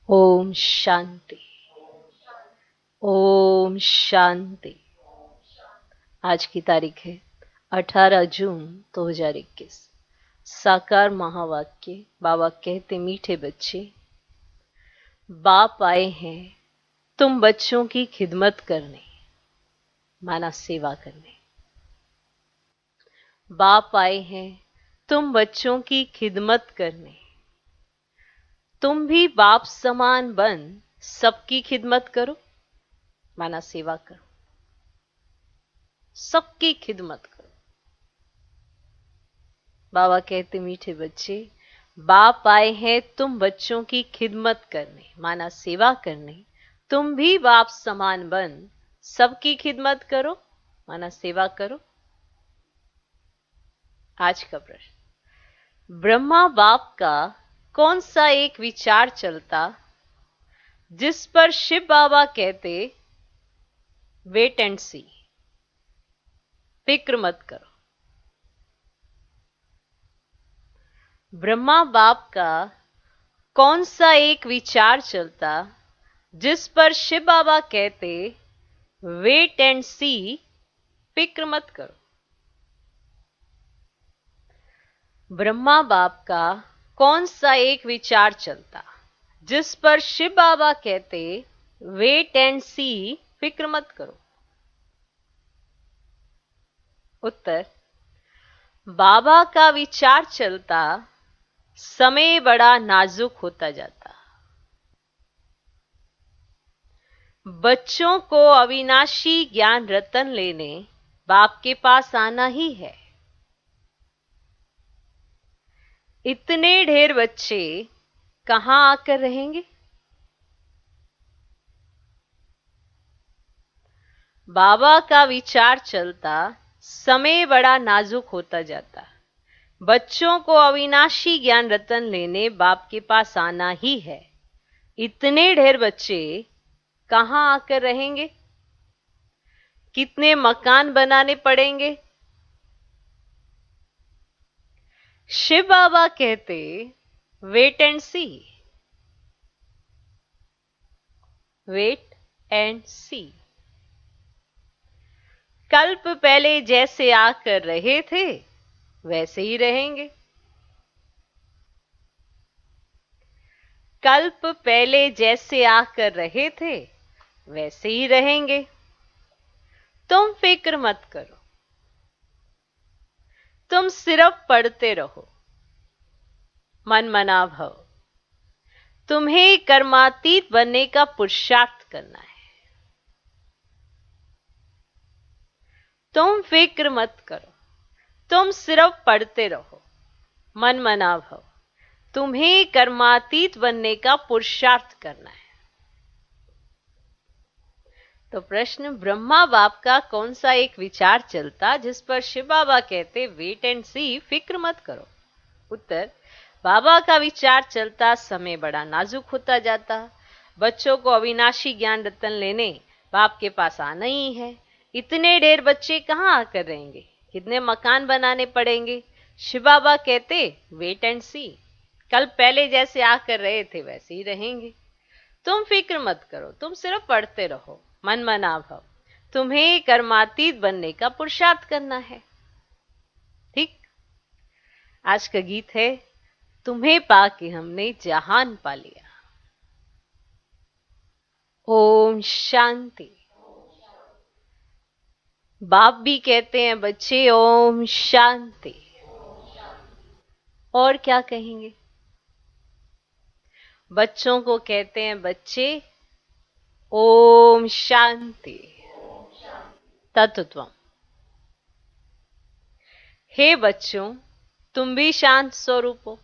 ओम शांति। ओम शांति। आज की तारीख है 18 जून 2021। साकार महावाक्य। बाबा कहते, मीठे बच्चे, बाप आए हैं तुम बच्चों की खिदमत करने, माना सेवा करने। बाप आए हैं तुम बच्चों की खिदमत करने। तुम भी बाप समान बन सबकी खिदमत करो, माना सेवा करो, सबकी खिदमत करो। बाबा कहते, मीठे बच्चे, बाप आए हैं तुम बच्चों की खिदमत करने, माना सेवा करने। तुम भी बाप समान बन सबकी खिदमत करो, माना सेवा करो। आज का प्रश्न, ब्रह्मा बाप का कौन सा एक विचार चलता जिस पर शिव बाबा कहते, वेट एंड सी, फिक्र मत करो। ब्रह्मा बाप का कौन सा एक विचार चलता जिस पर शिव बाबा कहते, वेट एंड सी, फिक्र मत करो। ब्रह्मा बाप का कौन सा एक विचार चलता जिस पर शिव बाबा कहते, वेट एंड सी, फिक्र मत करो। उत्तर, बाबा का विचार चलता समय बड़ा नाजुक होता जाता। बच्चों को अविनाशी ज्ञान रतन लेने बाप के पास आना ही है। इतने ढेर बच्चे कहां आकर रहेंगे? बाबा का विचार चलता समय बड़ा नाजुक होता जाता। बच्चों को अविनाशी ज्ञान रतन लेने बाप के पास आना ही है। इतने ढेर बच्चे कहां आकर रहेंगे? कितने मकान बनाने पड़ेंगे? शिव बाबा कहते, wait and see, wait and see. कल्प पहले जैसे आकर रहे थे वैसे ही रहेंगे। कल्प पहले जैसे आकर रहे थे वैसे ही रहेंगे। तुम फिक्र मत करो, तुम सिर्फ पढ़ते रहो, मन मना भव। तुम्हें कर्मातीत बनने का पुरुषार्थ करना है। तुम फिक्र मत करो, तुम सिर्फ पढ़ते रहो, मन मना भव। तुम्हें कर्मातीत बनने का पुरुषार्थ करना है। तो प्रश्न, ब्रह्मा बाप का कौन सा एक विचार चलता जिस पर शिव बाबा कहते, वेट एंड सी, फिक्र मत करो? उत्तर, बाबा का विचार चलता समय बड़ा नाजुक होता जाता। बच्चों को अविनाशी ज्ञान रतन लेने बाप के पास आना ही है। इतने ढेर बच्चे कहां आकर रहेंगे? कितने मकान बनाने पड़ेंगे? शिव बाबा कहते, वेट एंड सी, कल पहले जैसे आकर रहे थे वैसे ही रहेंगे। तुम फिक्र मत करो, तुम सिर्फ पढ़ते रहो, मन मना भव। तुम्हें कर्मातीत बनने का पुरुषार्थ करना है। ठीक। आज का गीत है, तुम्हें पाके हमने जहान पा लिया। ओम शांति। बाप भी कहते हैं, बच्चे ओम शांति। और क्या कहेंगे? बच्चों को कहते हैं, बच्चे ओम शांति तत्वम। हे बच्चों, तुम भी शांत स्वरूप हो,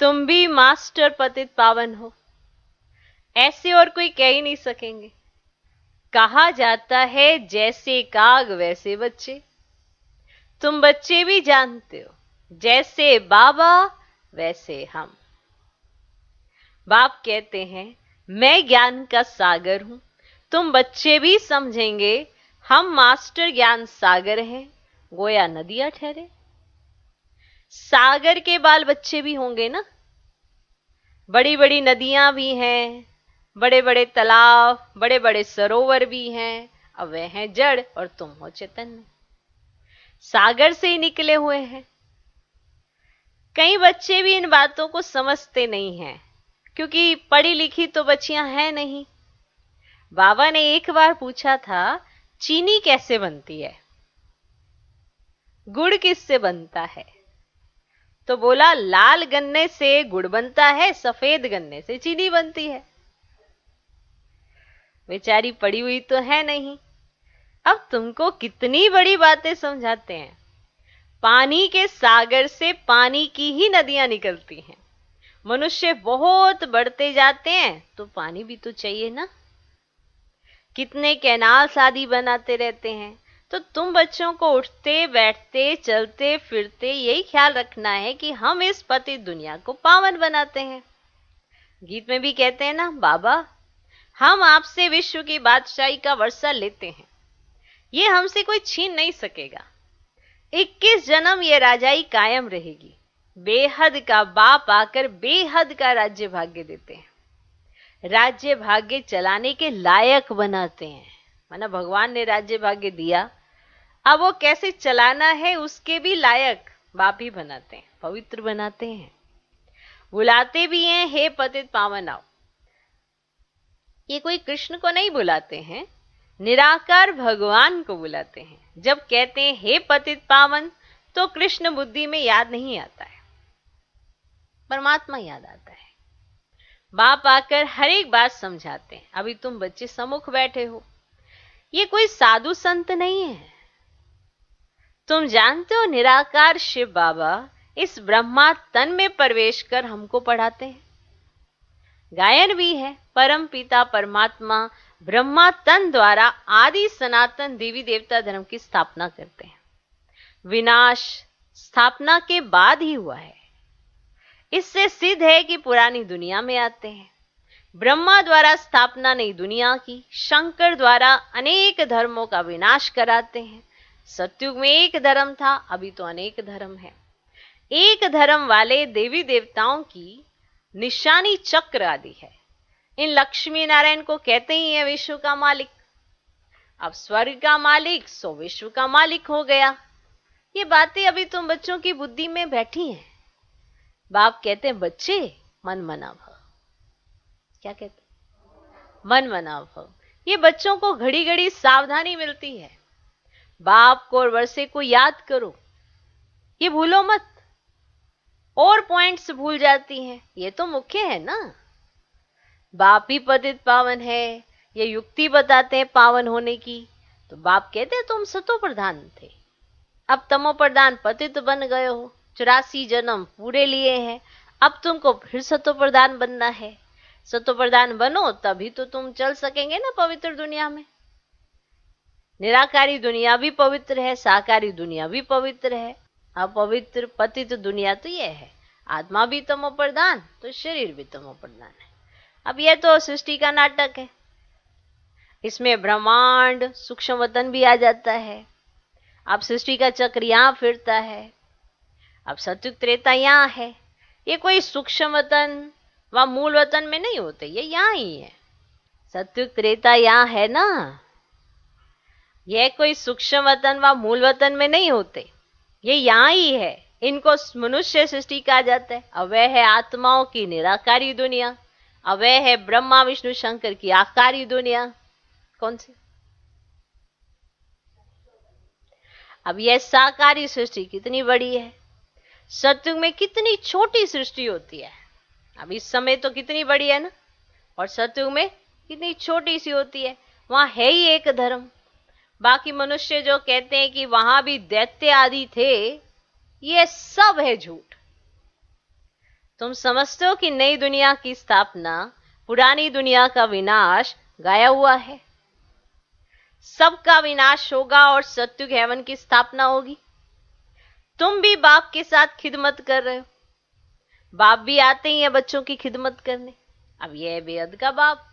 तुम भी मास्टर पतित पावन हो। ऐसे और कोई कह ही नहीं सकेंगे। कहा जाता है, जैसे काग वैसे बच्चे। तुम बच्चे भी जानते हो, जैसे बाबा वैसे हम। बाप कहते हैं, मैं ज्ञान का सागर हूं। तुम बच्चे भी समझेंगे, हम मास्टर ज्ञान सागर हैं, गोया नदियां ठहरे। सागर के बाल बच्चे भी होंगे ना। बड़ी बड़ी नदियां भी हैं, बड़े बड़े तालाब, बड़े बड़े सरोवर भी हैं। अब वे हैं जड़ और तुम हो चैतन्य, सागर से ही निकले हुए हैं। कई बच्चे भी इन बातों को समझते नहीं हैं, क्योंकि पढ़ी लिखी तो बच्चियां हैं नहीं। बाबा ने एक बार पूछा था, चीनी कैसे बनती है, गुड़ किससे बनता है? तो बोला, लाल गन्ने से गुड़ बनता है, सफेद गन्ने से चीनी बनती है। बेचारी पड़ी हुई तो है नहीं। अब तुमको कितनी बड़ी बातें समझाते हैं। पानी के सागर से पानी की ही नदियां निकलती हैं। मनुष्य बहुत बढ़ते जाते हैं तो पानी भी तो चाहिए ना। कितने कैनाल आदि बनाते रहते हैं। तो तुम बच्चों को उठते बैठते चलते फिरते यही ख्याल रखना है कि हम इस पतित दुनिया को पावन बनाते हैं। गीत में भी कहते हैं ना, बाबा हम आपसे विश्व की बादशाही का वर्षा लेते हैं, ये हमसे कोई छीन नहीं सकेगा। 21 जन्म ये राजाई कायम रहेगी। बेहद का बाप आकर बेहद का राज्य भाग्य देते हैं, राज्य भाग्य चलाने के लायक बनाते हैं। माना भगवान ने राज्य भाग्य दिया, अब वो कैसे चलाना है उसके भी लायक बाप ही बनाते हैं, पवित्र बनाते हैं। बुलाते भी हैं, हे पतित पावन आओ। ये कोई कृष्ण को नहीं बुलाते हैं, निराकार भगवान को बुलाते हैं। जब कहते हैं हे पतित पावन, तो कृष्ण बुद्धि में याद नहीं आता है, परमात्मा याद आता है। बाप आकर हर एक बात समझाते हैं। अभी तुम बच्चे सम्मुख बैठे हो, ये कोई साधु संत नहीं है। तुम जानते हो निराकार शिव बाबा इस ब्रह्मा तन में प्रवेश कर हमको पढ़ाते हैं। गायन भी है, परम पिता परमात्मा ब्रह्मा तन द्वारा आदि सनातन देवी देवता धर्म की स्थापना करते हैं। विनाश स्थापना के बाद ही हुआ है। इससे सिद्ध है कि पुरानी दुनिया में आते हैं। ब्रह्मा द्वारा स्थापना नई दुनिया की, शंकर द्वारा अनेक धर्मों का विनाश कराते हैं। सतयुग में एक धर्म था, अभी तो अनेक धर्म है। एक धर्म वाले देवी देवताओं की निशानी चक्र आदि है। इन लक्ष्मी नारायण को कहते ही है विश्व का मालिक। अब स्वर्ग का मालिक सो विश्व का मालिक हो गया। ये बातें अभी तुम बच्चों की बुद्धि में बैठी हैं। बाप कहते हैं बच्चे मन मना भव। क्या कहते? मन मना भव। ये बच्चों को घड़ी घड़ी सावधानी मिलती है। बाप को और वर्षे को याद करो, ये भूलो मत। और पॉइंट्स भूल जाती हैं, ये तो मुख्य है ना। बाप ही पतित पावन है, ये युक्ति बताते हैं पावन होने की। तो बाप कहते हैं तुम सतो प्रधान थे, अब तमो प्रधान पतित बन गए हो। 84 जन्म पूरे लिए हैं, अब तुमको फिर सतो प्रधान बनना है। सतो प्रधान बनो तभी तो तुम चल सकेंगे ना पवित्र दुनिया में। निराकारी दुनिया भी पवित्र है, साकारी दुनिया भी पवित्र है। अपवित्र पतित दुनिया तो यह है, आत्मा भी तमो प्रधान तो शरीर भी तमो प्रधान है। अब यह तो सृष्टि का नाटक है, इसमें ब्रह्मांड सूक्ष्म वतन भी आ जाता है। अब सृष्टि का चक्र यहां फिरता है। अब सतयुग त्रेता यहां है। ये कोई सूक्ष्म वतन व मूल वतन में नहीं होते, ये यहां ही है। सतयुग त्रेता यहां है ना, यह कोई सूक्ष्म वतन व मूल वतन में नहीं होते, ये यहां ही है। इनको मनुष्य सृष्टि कहा जाता है। अब वह है आत्माओं की निराकारी दुनिया, अब वह है ब्रह्मा विष्णु शंकर की आकारी दुनिया। कौन सी? अब यह साकारी सृष्टि कितनी बड़ी है। सतयुग में कितनी छोटी सृष्टि होती है, अब इस समय तो कितनी बड़ी है ना, और सतयुग में कितनी छोटी सी होती है। वहां है ही एक धर्म। बाकी मनुष्य जो कहते हैं कि वहां भी दैत्य आदि थे, ये सब है झूठ। तुम समझते हो कि नई दुनिया की स्थापना, पुरानी दुनिया का विनाश गाया हुआ है। सबका विनाश होगा और सतयुग हेवन की स्थापना होगी। तुम भी बाप के साथ खिदमत कर रहे हो। बाप भी आते ही हैं बच्चों की खिदमत करने। अब यह है बेहद का बाप।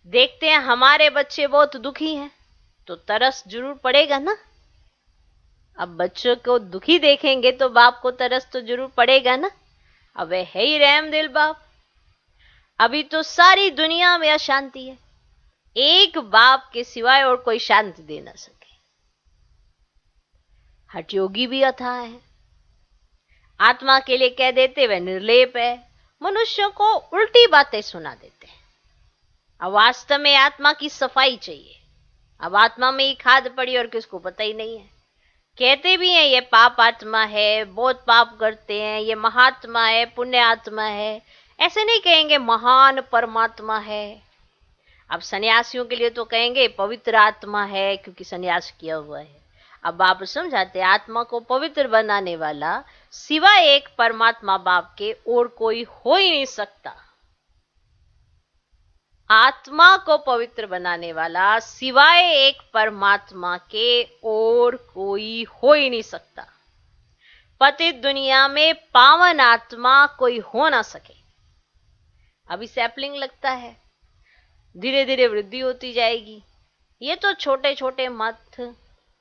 देखते हैं हमारे बच्चे बहुत दुखी हैं तो तरस जरूर पड़ेगा ना। अब बच्चों को दुखी देखेंगे तो बाप को तरस तो जरूर पड़ेगा ना। अब वह है ही रहम दिल बाप। अभी तो सारी दुनिया में अशांति है, एक बाप के सिवाय और कोई शांति दे ना सके। हठ योगी भी अथाह है, आत्मा के लिए कह देते वह निर्लेप है, मनुष्यों को उल्टी बातें सुना देते हैं। अब वास्तव में आत्मा की सफाई चाहिए। अब आत्मा में ही खाद पड़ी और किसको पता ही नहीं है। कहते भी हैं ये पाप आत्मा है, बहुत पाप करते हैं, ये महात्मा है, पुण्य आत्मा है, ऐसे नहीं कहेंगे महान परमात्मा है। अब सन्यासियों के लिए तो कहेंगे पवित्र आत्मा है, क्योंकि सन्यास किया हुआ है। अब आप समझाते आत्मा को पवित्र बनाने वाला सिवाय एक परमात्मा बाप के और कोई हो ही नहीं सकता। आत्मा को पवित्र बनाने वाला सिवाय एक परमात्मा के और कोई हो ही नहीं सकता। पतित दुनिया में पावन आत्मा कोई हो ना सके। अभी सैपलिंग लगता है, धीरे धीरे वृद्धि होती जाएगी। ये तो छोटे छोटे मत,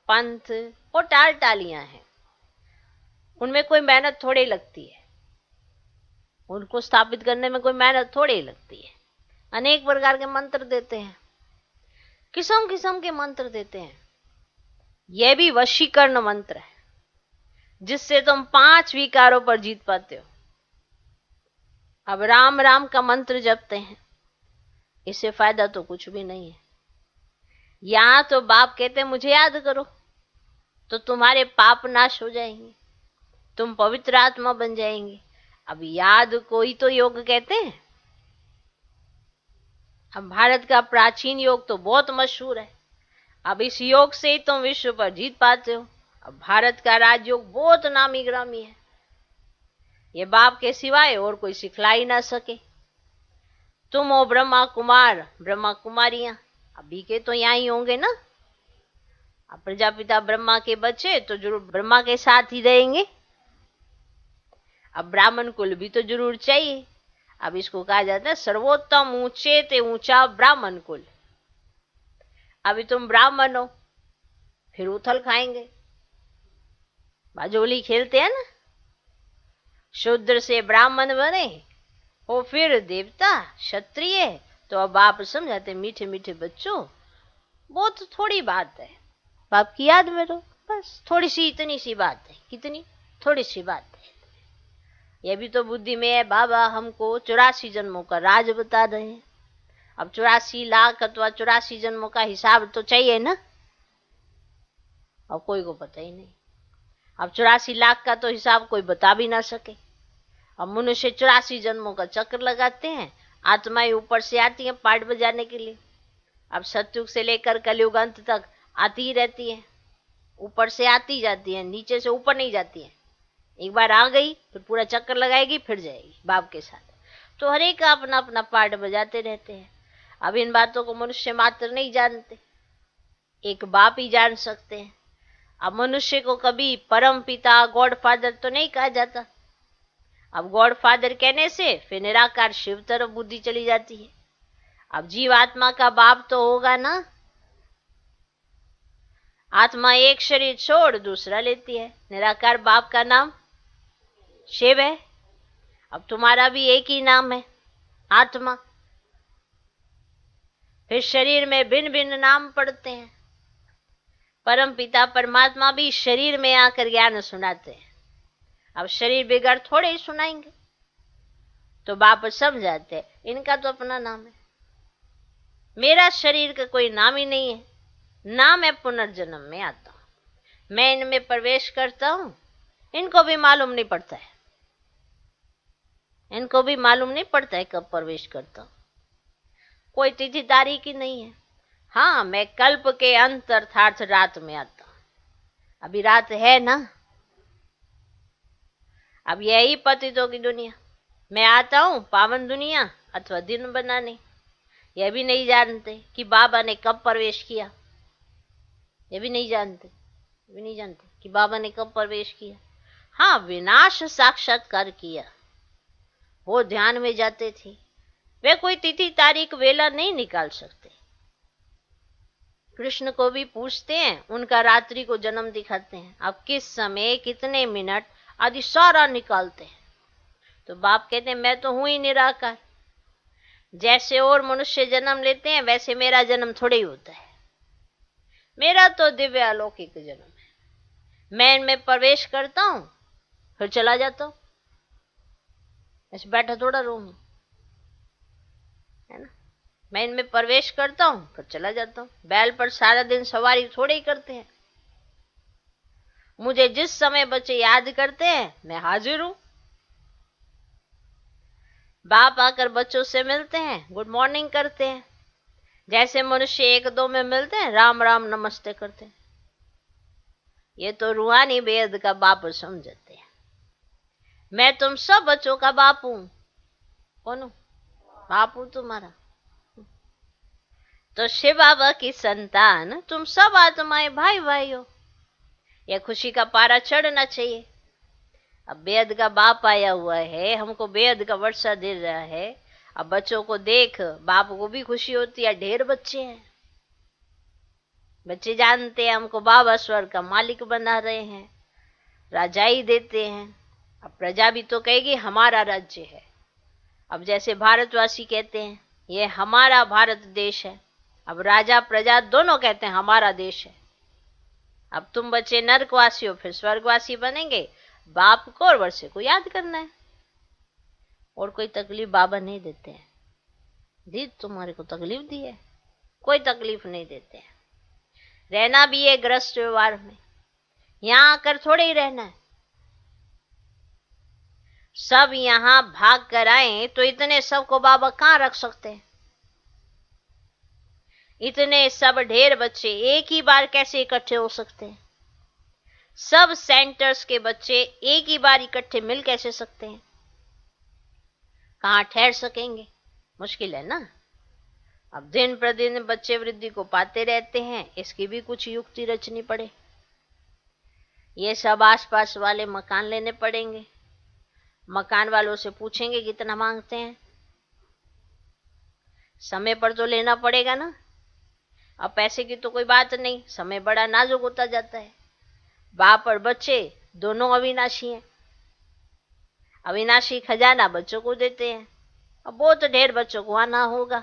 पंथ और टाल टालियां हैं, उनमें कोई मेहनत थोड़ी लगती है। उनको स्थापित करने में कोई मेहनत थोड़ी लगती है। अनेक प्रकार के मंत्र देते हैं, किस्म किस्म के मंत्र देते हैं। यह भी वशीकरण मंत्र है, जिससे तुम 5 विकारों पर जीत पाते हो। अब राम राम का मंत्र जपते हैं, इससे फायदा तो कुछ भी नहीं है। यहां तो बाप कहते हैं मुझे याद करो, तो तुम्हारे पाप नाश हो जाएंगे, तुम पवित्र आत्मा बन जाएंगे। अब याद को ही तो योग कहते हैं। अब भारत का प्राचीन योग तो बहुत मशहूर है। अब इस योग से ही तुम विश्व पर जीत पाते हो। अब भारत का राजयोग बहुत नामी ग्रामी है, ये बाप के सिवाय और कोई सिखला ही ना सके। तुम हो ब्रह्मा कुमार, ब्रह्मा कुमारियां, अभी के तो यहां ही होंगे ना। अब प्रजापिता ब्रह्मा के बच्चे तो जरूर ब्रह्मा के साथ ही रहेंगे। अब ब्राह्मण कुल भी तो जरूर चाहिए। अब इसको कहा जाता है सर्वोत्तम ऊंचे ते ऊंचा ब्राह्मण कुल। अभी तुम ब्राह्मण हो, फिर उथल खाएंगे, बाजोली खेलते हैं ना। शूद्र से ब्राह्मण बने हो, फिर देवता क्षत्रिय। तो अब आप समझाते मीठे मीठे बच्चों, बहुत थोड़ी बात है, बाप की याद में रहो, बस थोड़ी सी, इतनी सी बात है। कितनी? थोड़ी सी बात है। यह भी तो बुद्धि में है। बाबा हमको 84 जन्मों का राज बता रहे हैं। अब 84 लाख अथवा 84 जन्मों का हिसाब तो चाहिए ना। अब कोई को पता ही नहीं। अब 84 लाख का तो हिसाब कोई बता भी ना सके। अब मनुष्य 84 जन्मों का चक्र लगाते हैं, आत्माएं ऊपर से आती हैं पार्ट बजाने के लिए। अब सतयुग से लेकर कलयुग अंत तक आती ही रहती है, ऊपर से आती जाती है, नीचे से ऊपर नहीं जाती है। एक बार आ गई फिर पूरा चक्कर लगाएगी, फिर जाएगी बाप के साथ। तो हर एक का अपना अपना पार्ट बजाते रहते हैं। अब इन बातों को मनुष्य मात्र नहीं जानते, एक बाप ही जान सकते हैं। अब मनुष्य को कभी परम पिता गॉड फादर तो नहीं कहा जाता। अब गॉड फादर कहने से फिर निराकार शिव तरफ बुद्धि चली जाती है। अब जीव आत्मा का बाप तो होगा ना। आत्मा एक शरीर छोड़ दूसरा लेती है, निराकार बाप का नाम शिव है। अब तुम्हारा भी एक ही नाम है, आत्मा। फिर शरीर में भिन्न भिन्न नाम पड़ते हैं। परम पिता परमात्मा भी शरीर में आकर ज्ञान सुनाते हैं। अब शरीर बिगड़ थोड़े ही सुनाएंगे। तो बाप समझाते हैं इनका तो अपना नाम है, मेरा शरीर का कोई नाम ही नहीं है। नाम है पुनर्जन्म में आता हूं, मैं इनमें प्रवेश करता हूं, इनको भी मालूम नहीं पड़ता है, इनको भी मालूम नहीं पड़ता है कब प्रवेश करता हूं। कोई तिथि तारीख ही नहीं है। हाँ, मैं कल्प के अंत अर्थात रात में आता हूं। अभी रात है ना। अब यही पतितों की दुनिया, मैं आता हूं पावन दुनिया अथवा दिन बनाने। यह भी नहीं जानते कि बाबा ने कब प्रवेश किया। ये भी नहीं जानते, भी नहीं जानते कि बाबा ने कब प्रवेश किया। हाँ, विनाश साक्षात्कार किया, वो ध्यान में जाते थे। वे कोई तिथि तारीख वेला नहीं निकाल सकते। कृष्ण को भी पूछते हैं, उनका रात्रि को जन्म दिखाते हैं, अब किस समय कितने मिनट आदि सारा निकालते हैं। तो बाप कहते हैं मैं तो हूं ही निराकार, जैसे और मनुष्य जन्म लेते हैं वैसे मेरा जन्म थोड़े ही होता है। मेरा तो दिव्य अलौकिक जन्म है। मैं इनमें प्रवेश करता हूं फिर चला जाता हूं, ऐसे बैठा थोड़ा रहूं, है ना। मैं इनमें प्रवेश करता हूं फिर चला जाता हूं। बैल पर सारा दिन सवारी थोड़े ही करते हैं। मुझे जिस समय बच्चे याद करते हैं मैं हाजिर हूं। बाप आकर बच्चों से मिलते हैं, गुड मॉर्निंग करते हैं, जैसे मनुष्य एक दो में मिलते हैं राम राम नमस्ते करते हैं। ये तो रूहानी बेहद का बाप समझते हैं। मैं तुम सब बच्चों का बाप हूं। कौन हूं? बाप हूं तुम्हारा। तो शिव बाबा की संतान तुम सब आत्माएं भाई भाई हो। यह खुशी का पारा चढ़ना चाहिए। अब बेहद का बाप आया हुआ है, हमको बेहद का वर्षा दे रहा है। अब बच्चों को देख बाप को भी खुशी होती है, ढेर बच्चे हैं। बच्चे जानते हैं हमको बाबा स्वर्ग का मालिक बना रहे हैं, राजाई देते हैं। अब प्रजा भी तो कहेगी हमारा राज्य है। अब जैसे भारतवासी कहते हैं ये हमारा भारत देश है, अब राजा प्रजा दोनों कहते हैं हमारा देश है। अब तुम बच्चे नरकवासी हो फिर स्वर्गवासी बनेंगे। बाप को और वर्षे को याद करना है, और कोई तकलीफ बाबा नहीं देते हैं। दी तुम्हारे को तकलीफ दी है, कोई तकलीफ नहीं देते हैं। रहना भी है ग्रस्त व्यवहार में, यहां आकर थोड़े ही रहना है। सब यहां भाग कर आए तो इतने सब को बाबा कहां रख सकते हैं। इतने सब ढेर बच्चे एक ही बार कैसे इकट्ठे हो सकते हैं। सब सेंटर्स के बच्चे एक ही बार इकट्ठे मिल कैसे सकते हैं। कहां ठहर सकेंगे, मुश्किल है ना। अब दिन प्रतिदिन बच्चे वृद्धि को पाते रहते हैं, इसकी भी कुछ युक्ति रचनी पड़े। ये सब आसपास वाले मकान लेने पड़ेंगे। मकान वालों से पूछेंगे कितना मांगते हैं, समय पर तो लेना पड़ेगा ना। अब पैसे की तो कोई बात नहीं, समय बड़ा नाजुक होता जाता है। बाप और बच्चे दोनों अविनाशी हैं। अविनाशी खजाना बच्चों को देते हैं। अब बहुत ढेर बच्चों को आना होगा।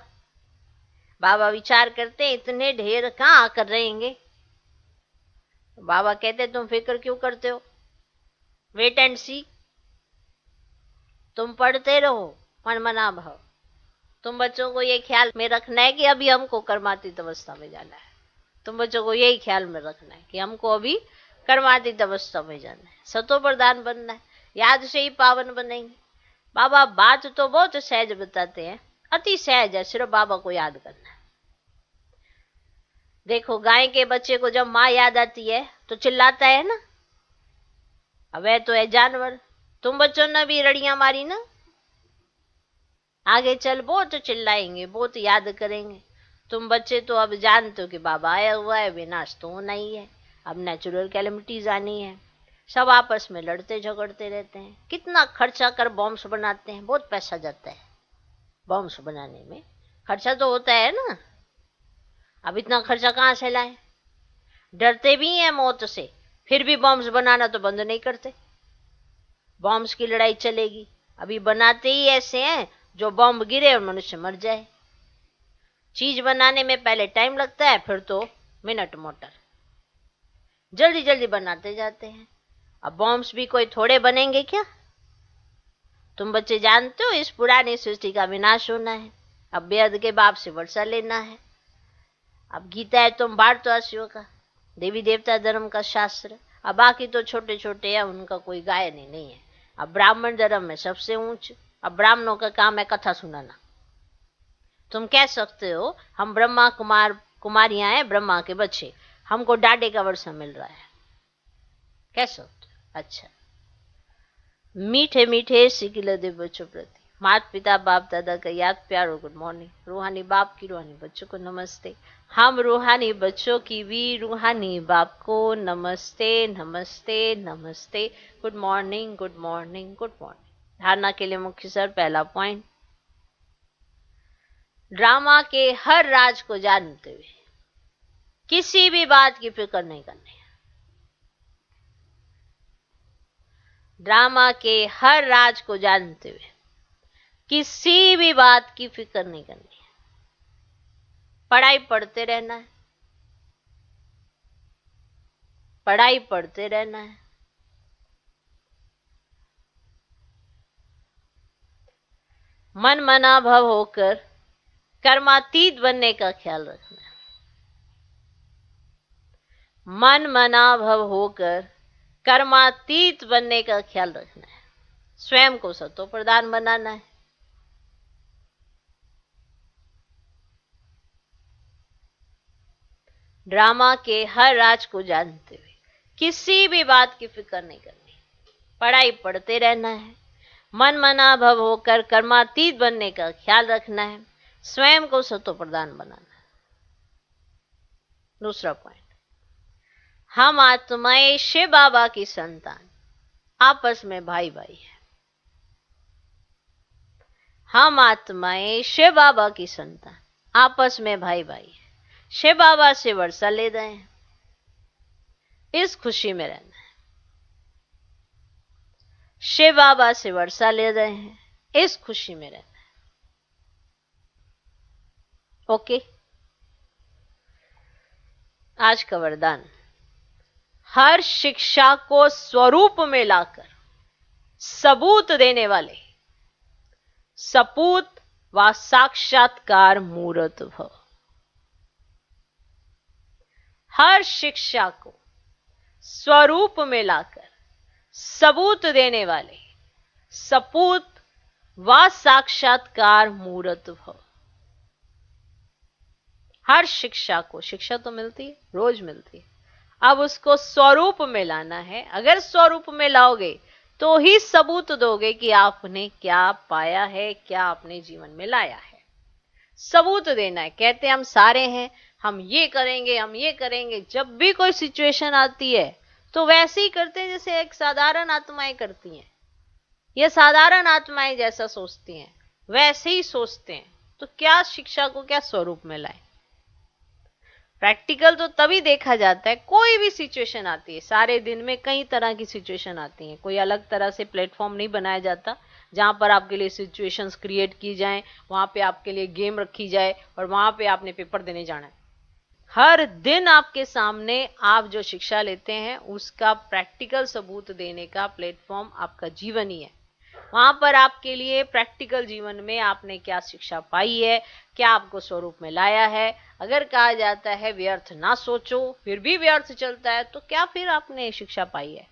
बाबा विचार करते हैं इतने ढेर कहां आकर रहेंगे। बाबा कहते तुम फिक्र क्यों करते हो, वेट एंड सी। तुम पढ़ते रहो मनमना भाव। तुम बच्चों को ये ख्याल में रखना है कि अभी हमको कर्मातीत अवस्था में जाना है। तुम बच्चों को यही ख्याल में रखना है कि हमको अभी कर्मातीत अवस्था में जाना है, सतो प्रधान बनना है, याद से ही पावन बनेंगे। बाबा बात तो बहुत सहज बताते हैं, अति सहज है, सिर्फ बाबा को याद करना है। देखो गाय के बच्चे को जब माँ याद आती है तो चिल्लाता है ना। अब वह तो है जानवर। तुम बच्चों ने भी रड़ियां मारी ना, आगे चल बहुत चिल्लाएंगे, बहुत याद करेंगे। तुम बच्चे तो अब जानते हो कि बाबा आया हुआ है, विनाश तो होना ही है, अब नेचुरल कैलेमिटीज आनी है। सब आपस में लड़ते झगड़ते रहते हैं। कितना खर्चा कर बॉम्ब्स बनाते हैं, बहुत पैसा जाता है बॉम्ब्स बनाने में, खर्चा तो होता है ना। अब इतना खर्चा कहां से लाए। डरते भी हैं मौत से, फिर भी बॉम्ब्स बनाना तो बंद नहीं करते। बॉम्ब्स की लड़ाई चलेगी। अभी बनाते ही ऐसे हैं जो बॉम्ब गिरे और मनुष्य मर जाए। चीज बनाने में पहले टाइम लगता है, फिर तो मिनट मोटर, जल्दी जल्दी बनाते जाते हैं। अब बॉम्ब्स भी कोई थोड़े बनेंगे क्या। तुम बच्चे जानते हो इस पुरानी सृष्टि का विनाश होना है, अब बेहद के बाप से वर्षा लेना है। अब गीता है तुम भारतवासियों का, देवी देवता धर्म का शास्त्र। अब बाकी तो छोटे छोटे हैं, उनका कोई गायन ही नहीं है। अब ब्राह्मण धर्म में सबसे ऊंच। अब ब्राह्मणों का काम है कथा सुनाना। तुम कह सकते हो हम ब्रह्मा कुमारियां हैं, ब्रह्मा के बच्चे, हमको डाडे का वर्षा मिल रहा है, कह सकते हो। अच्छा, मीठे मीठे सिकिल दे बच्चों प्रति माता पिता बाप दादा का याद प्यार और गुड मॉर्निंग। रूहानी बाप की रूहानी बच्चों को नमस्ते। हम रूहानी बच्चों की भी रूहानी बाप को नमस्ते नमस्ते नमस्ते। Good morning good morning good morning. धारणा के लिए मुख्य सर पहला पॉइंट, ड्रामा के हर राज को जानते हुए किसी भी बात की फिक्र नहीं करनी। ड्रामा के हर राज को जानते हुए किसी भी बात की फिक्र नहीं करनी है, पढ़ाई पढ़ते रहना है, पढ़ाई पढ़ते रहना है। मन मना भव होकर कर्मातीत बनने का ख्याल रखना है। मन मना भव होकर कर्मातीत बनने का ख्याल रखना है। स्वयं को सतो प्रधान बनाना है। ड्रामा के हर राज को जानते हुए किसी भी बात की फिक्र नहीं करनी, पढ़ाई पढ़ते रहना है, मन मना भव होकर कर्मातीत बनने का ख्याल रखना है, स्वयं को सतो प्रधान बनाना है। दूसरा पॉइंट, हम आत्माएं शिव बाबा की संतान, आपस में भाई भाई है। हम आत्माएं शिव बाबा की संतान, आपस में भाई भाई है। शिव बाबा से वर्षा ले रहे हैं, इस खुशी में रहना है। शिव बाबा से वर्षा ले रहे हैं, इस खुशी में रहना है। ओके। आज का वरदान, हर शिक्षा को स्वरूप में लाकर सबूत देने वाले सपूत व साक्षात्कार मूर्त भव। हर शिक्षा को स्वरूप में लाकर सबूत देने वाले सपूत व साक्षात्कार मूर्त भव। हर शिक्षा को, शिक्षा तो मिलती है, रोज मिलती है, अब उसको स्वरूप में लाना है। अगर स्वरूप में लाओगे तो ही सबूत दोगे कि आपने क्या पाया है, क्या अपने जीवन में लाया है। सबूत देना है। कहते हम सारे हैं, हम ये करेंगे, हम ये करेंगे। जब भी कोई सिचुएशन आती है तो वैसे ही करते हैं जैसे एक साधारण आत्माएं करती हैं। ये साधारण आत्माएं जैसा सोचती हैं वैसे ही सोचते हैं। तो क्या शिक्षा को क्या स्वरूप में लाए? प्रैक्टिकल तो तभी देखा जाता है, कोई भी सिचुएशन आती है, सारे दिन में कई तरह की सिचुएशन आती हैं। कोई अलग तरह से प्लेटफॉर्म नहीं बनाया जाता जहां पर आपके लिए सिचुएशंस क्रिएट की जाएं, वहां पे आपके लिए गेम रखी जाए और वहां पे आपने पेपर देने जाना है। हर दिन आपके सामने आप जो शिक्षा लेते हैं उसका प्रैक्टिकल सबूत देने का प्लेटफॉर्म आपका जीवन ही है। वहां पर आपके लिए प्रैक्टिकल जीवन में आपने क्या शिक्षा पाई है, क्या आपको स्वरूप में लाया है। अगर कहा जाता है व्यर्थ ना सोचो, फिर भी व्यर्थ चलता है, तो क्या फिर आपने शिक्षा पाई है?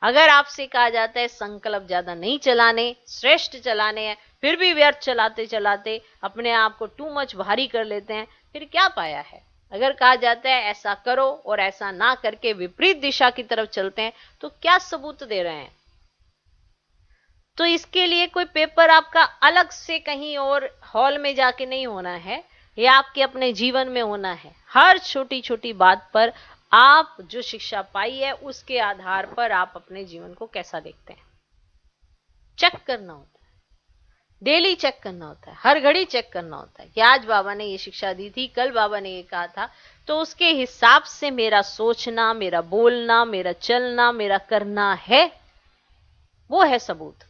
अगर आपसे कहा जाता है संकल्प ज्यादा नहीं चलाने, श्रेष्ठ चलाने हैं, फिर भी व्यर्थ चलाते चलाते अपने आप को टू मच भारी कर लेते हैं, फिर क्या पाया है? अगर कहा जाता है ऐसा करो और ऐसा ना करके विपरीत दिशा की तरफ चलते हैं, तो क्या सबूत दे रहे हैं? तो इसके लिए कोई पेपर आपका अलग से कहीं और हॉल में जाके नहीं होना है, ये आपके अपने जीवन में होना है। हर छोटी छोटी बात पर आप जो शिक्षा पाई है उसके आधार पर आप अपने जीवन को कैसा देखते हैं, चेक करना होता है। डेली चेक करना होता है, हर घड़ी चेक करना होता है कि आज बाबा ने ये शिक्षा दी थी, कल बाबा ने ये कहा था, तो उसके हिसाब से मेरा सोचना, मेरा बोलना, मेरा चलना, मेरा करना है, वो है सबूत।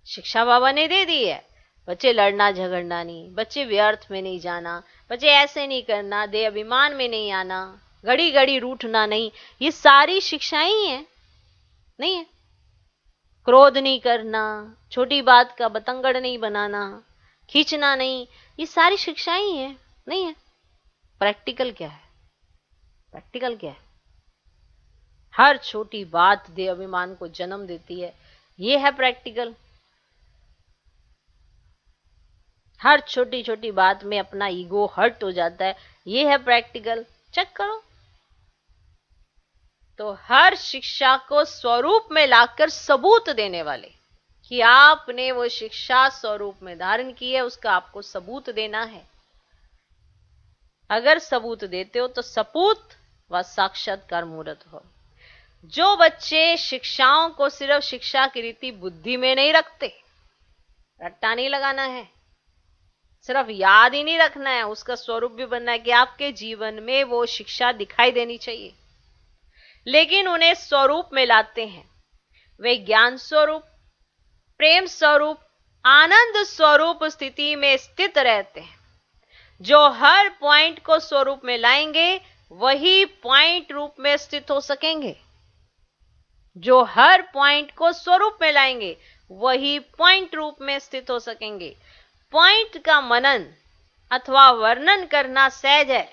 शिक्षा बाबा ने दे दी है, बच्चे लड़ना झगड़ना नहीं, बच्चे व्यर्थ में नहीं जाना, बच्चे ऐसे नहीं करना, दे अभिमान में नहीं आना, घड़ी घड़ी रूठना नहीं, ये सारी शिक्षाएं ही हैं, नहीं है? क्रोध नहीं करना, छोटी बात का बतंगड़ नहीं बनाना, खींचना नहीं, ये सारी शिक्षाएं ही हैं, नहीं है? प्रैक्टिकल क्या है? प्रैक्टिकल क्या है? हर छोटी बात दे अभिमान को जन्म देती है, ये है प्रैक्टिकल। हर छोटी छोटी बात में अपना ईगो हर्ट हो जाता है, ये है प्रैक्टिकल। चेक करो। तो हर शिक्षा को स्वरूप में लाकर सबूत देने वाले कि आपने वो शिक्षा स्वरूप में धारण की है, उसका आपको सबूत देना है। अगर सबूत देते हो तो सपूत व साक्षात्कार मूर्त हो। जो बच्चे शिक्षाओं को सिर्फ शिक्षा की रीति बुद्धि में नहीं रखते, रट्टा नहीं लगाना है, सिर्फ याद ही नहीं रखना है, उसका स्वरूप भी बनना है कि आपके जीवन में वो शिक्षा दिखाई देनी चाहिए, लेकिन उन्हें स्वरूप में लाते हैं। वे ज्ञान स्वरूप, प्रेम स्वरूप आनंद स्वरूप स्थिति में स्थित रहते हैं। जो हर पॉइंट को स्वरूप में लाएंगे वही पॉइंट रूप में स्थित हो सकेंगे। जो हर पॉइंट को स्वरूप में लाएंगे वही पॉइंट रूप में स्थित हो सकेंगे। पॉइंट का मनन अथवा वर्णन करना सहज है,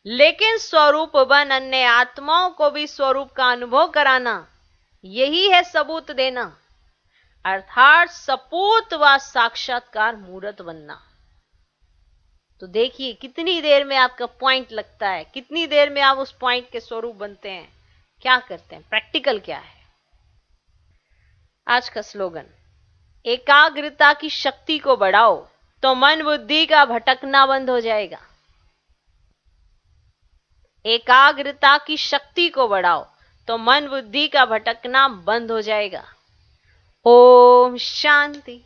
लेकिन स्वरूप बन अन्य आत्माओं को भी स्वरूप का अनुभव कराना, यही है सबूत देना, अर्थात सपूत व साक्षात्कार मूर्त बनना। तो देखिए कितनी देर में आपका पॉइंट लगता है, कितनी देर में आप उस पॉइंट के स्वरूप बनते हैं, क्या करते हैं, प्रैक्टिकल क्या है। आज का स्लोगन, एकाग्रता की शक्ति को बढ़ाओ तो मन बुद्धि का भटकना बंद हो जाएगा। एकाग्रता की शक्ति को बढ़ाओ तो मन बुद्धि का भटकना बंद हो जाएगा। ओम शांति।